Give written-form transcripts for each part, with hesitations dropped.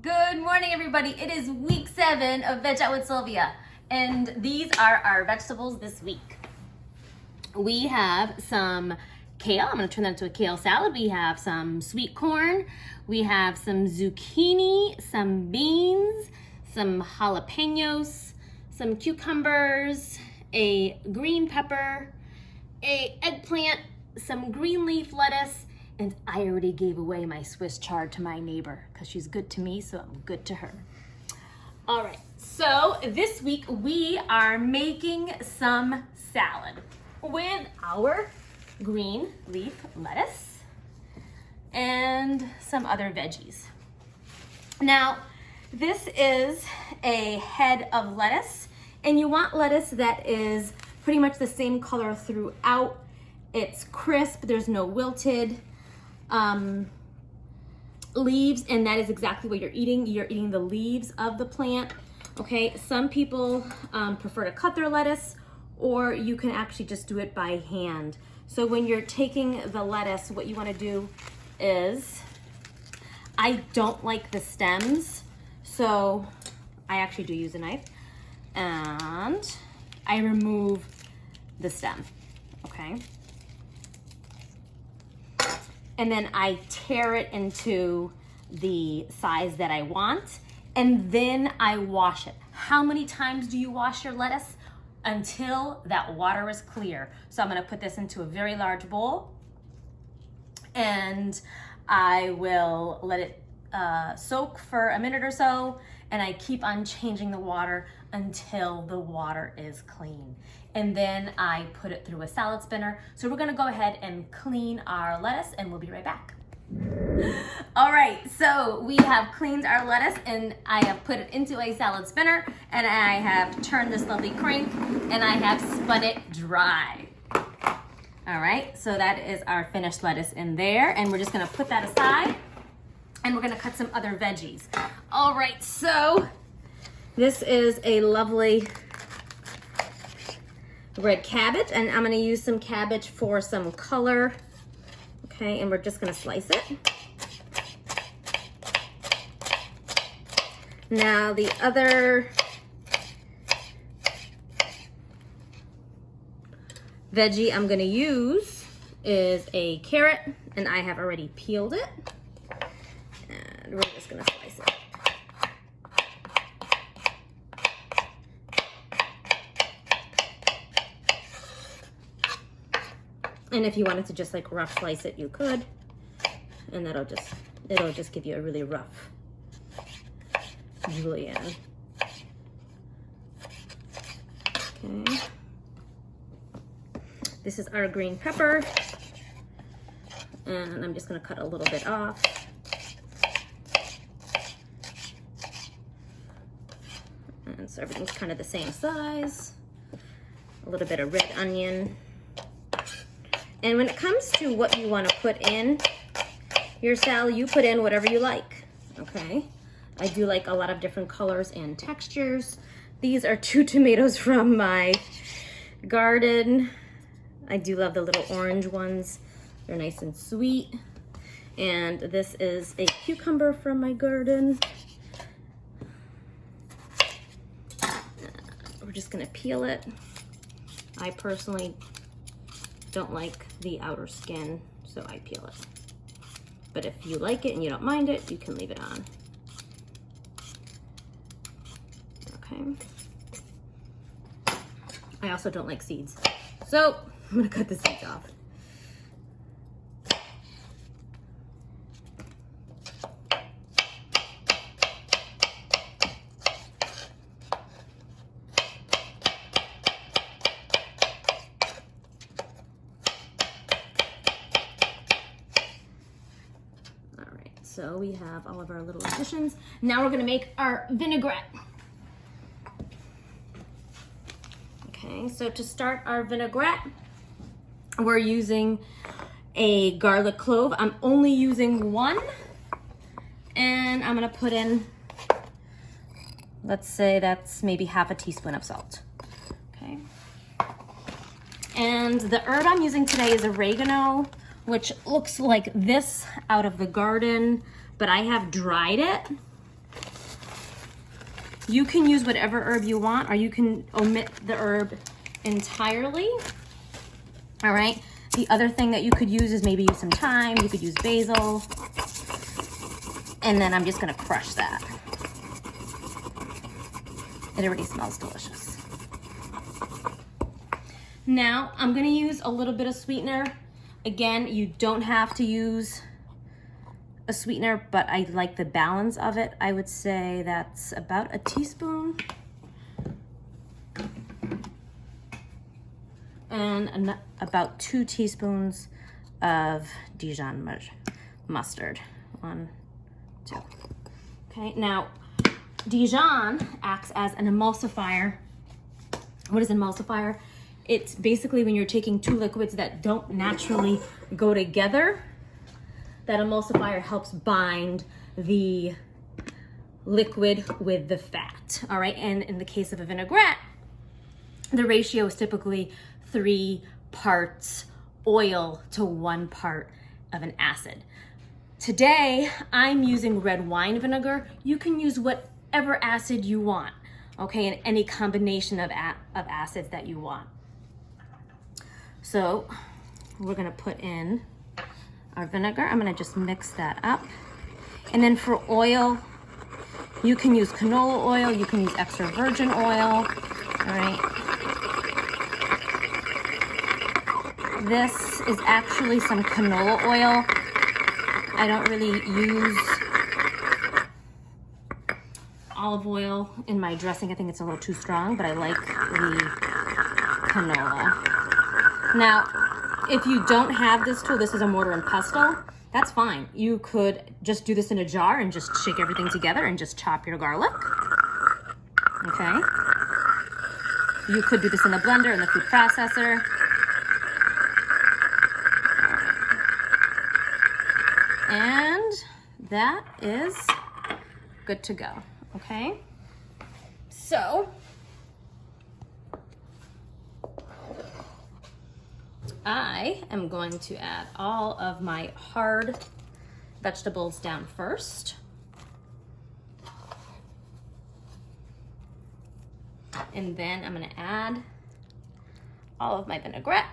Good morning, everybody. It is week 7 of Veg Out with Sylvia, and these are our vegetables this week. We have some kale. I'm going to turn that into a kale salad. We have some sweet corn. We have some zucchini, some beans, some jalapenos, some cucumbers, a green pepper, a eggplant, some green leaf lettuce, and I already gave away my Swiss chard to my neighbor because she's good to me, so I'm good to her. All right, so this week we are making some salad with our green leaf lettuce and some other veggies. Now, this is a head of lettuce, and you want lettuce that is pretty much the same color throughout. It's crisp, there's no wilted leaves, and that is exactly what you're eating. You're eating the leaves of the plant. Okay, some people prefer to cut their lettuce, or you can actually just do it by hand. So when you're taking the lettuce, what you want to do is, I don't like the stems, so I actually do use a knife, and I remove the stem, okay? And then I tear it into the size that I want, and then I wash it. How many times do you wash your lettuce? Until that water is clear. So I'm gonna put this into a very large bowl, and I will let it soak for a minute or so, and I keep on changing the water until the water is clean. And then I put it through a salad spinner. So we're gonna go ahead and clean our lettuce, and we'll be right back. All right, so we have cleaned our lettuce, and I have put it into a salad spinner, and I have turned this lovely crank, and I have spun it dry. All right, so that is our finished lettuce in there, and we're just gonna put that aside, and we're gonna cut some other veggies. All right, so this is a lovely red cabbage, and I'm gonna use some cabbage for some color. Okay, and we're just gonna slice it. Now the other veggie I'm gonna use is a carrot, and I have already peeled it. And we're just gonna slice it. And if you wanted to just like rough slice it, you could, and it'll just give you a really rough julienne. Okay. This is our green pepper, and I'm just gonna cut a little bit off. And so everything's kind of the same size. A little bit of red onion. And when it comes to what you want to put in your salad, you put in whatever you like, okay? I do like a lot of different colors and textures. These are 2 tomatoes from my garden. I do love the little orange ones. They're nice and sweet. And this is a cucumber from my garden. We're just gonna peel it. I personally don't like the outer skin, so I peel it. But if you like it and you don't mind it, you can leave it on. Okay. I also don't like seeds, so I'm gonna cut the seeds off. So we have all of our little additions. Now we're gonna make our vinaigrette. Okay, so to start our vinaigrette, we're using a garlic clove. I'm only using 1, and I'm gonna put in, let's say that's maybe half a teaspoon of salt. Okay. And the herb I'm using today is oregano, which looks like this out of the garden, but I have dried it You can use whatever herb you want, or you can omit the herb entirely. All right. The other thing that you could use is maybe use some thyme. You could use basil. And then I'm just gonna crush that. It already smells delicious. Now I'm gonna use a little bit of sweetener. Again, you don't have to use a sweetener, but I like the balance of it. I would say that's about a teaspoon. And about 2 teaspoons of Dijon mustard. 1, 2. Okay, now Dijon acts as an emulsifier. What is an emulsifier? It's basically when you're taking 2 liquids that don't naturally go together, that emulsifier helps bind the liquid with the fat, all right? And in the case of a vinaigrette, the ratio is typically 3 parts oil to 1 part of an acid. Today, I'm using red wine vinegar. You can use whatever acid you want, okay, and any combination of acids that you want. So we're gonna put in our vinegar. I'm gonna just mix that up. And then for oil, you can use canola oil, you can use extra virgin oil, all right? This is actually some canola oil. I don't really use olive oil in my dressing. I think it's a little too strong, but I like the canola. Now, if you don't have this tool, this is a mortar and pestle, that's fine. You could just do this in a jar and just shake everything together and just chop your garlic, okay? You could do this in the blender, in the food processor. And that is good to go, okay? So, I am going to add all of my hard vegetables down first. And then I'm gonna add all of my vinaigrette.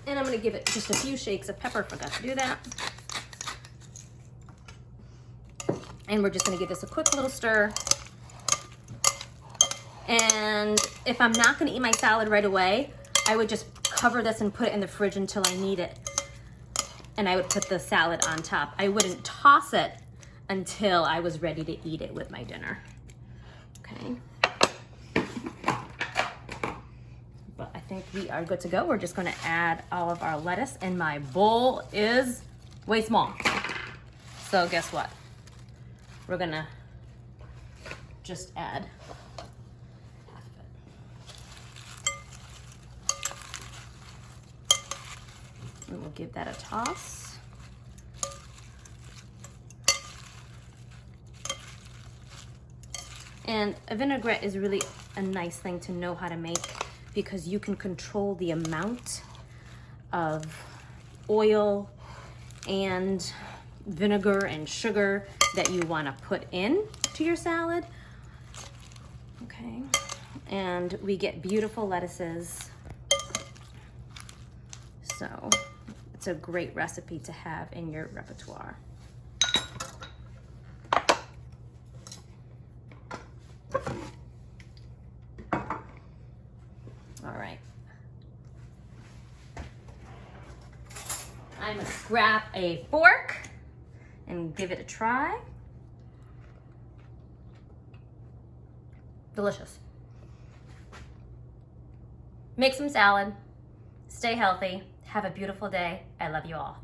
And I'm gonna give it just a few shakes of pepper, forgot to do that. And we're just gonna give this a quick little stir. And if I'm not gonna eat my salad right away, I would just cover this and put it in the fridge until I need it. And I would put the salad on top. I wouldn't toss it until I was ready to eat it with my dinner. Okay. But I think we are good to go. We're just gonna add all of our lettuce, and my bowl is way small. So guess what? We're gonna just add half of it. And we'll give that a toss. And a vinaigrette is really a nice thing to know how to make, because you can control the amount of oil and vinegar and sugar that you want to put in to your salad. Okay, and we get beautiful lettuces. So it's a great recipe to have in your repertoire. All right. I'm gonna grab a fork and give it a try. Delicious. Make some salad, stay healthy, have a beautiful day. I love you all.